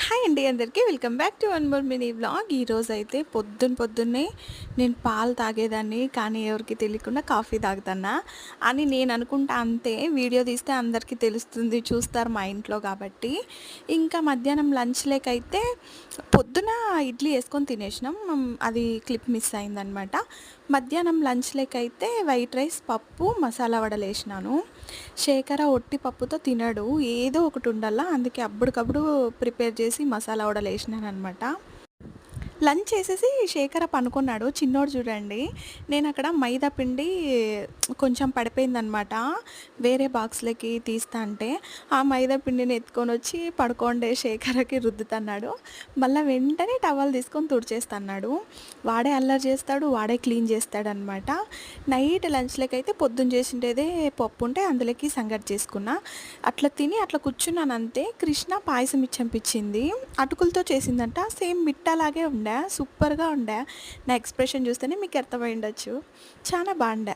Hi అండి అందరికీ welcome back to one more mini vlog. ఈరోజు అయితే పొద్దున్నే నేను పాలు తాగేదాన్ని, కానీ ఎవరికి తెలియకుండా కాఫీ తాగుతానా అని నేను అనుకుంటా. అంతే, వీడియో తీస్తే అందరికీ తెలుస్తుంది, చూస్తారు మా ఇంట్లో కాబట్టి. ఇంకా మధ్యాహ్నం లంచ్ లేకైతే పొద్దున ఇడ్లీ వేసుకొని తినేసినాం, అది క్లిప్ మిస్ అయిందనమాట. మధ్యాహ్నం లంచ్ లేకైతే వైట్ రైస్, పప్పు, మసాలా వడలు వేసినాను. శేఖర ఒట్టి పప్పుతో తినడు, ఏదో ఒకటి ఉండాలా, అందుకే అప్పటికప్పుడు ప్రిపేర్ చేసి మసాలా వడలు వేసినాను అనమాట. లంచ్ చేసేసి శేఖర పనుకున్నాడు. చిన్నోడు చూడండి, నేను అక్కడ మైదా పిండి కొంచెం పడిపోయిందనమాట, వేరే బాక్స్లోకి తీస్తా అంటే ఆ మైదా పిండిని ఎత్తుకొని వచ్చి పడుకోండే శేఖరకి రుద్దుతున్నాడు. మళ్ళీ వెంటనే టవల్ తీసుకొని తుడిచేస్తున్నాడు. వాడే అల్లరి చేస్తాడు, వాడే క్లీన్ చేస్తాడనమాట. నైట్ లంచ్లోకి అయితే పొద్దున్న చేసిండేదే పప్పు ఉంటే అందులోకి సంగటి చేసుకున్నా. అట్లా తిని అట్లా కూర్చున్నాను అంతే. కృష్ణ పాయసం ఇచ్చంపించింది, అటుకులతో చేసిందంట, సేమ్ మిట్టలాగే ఉండే, సూపర్గా ఉండే. నా ఎక్స్ప్రెషన్ చూస్తేనే మీకు అర్థమై ఉండొచ్చు, చాలా బాగుండే.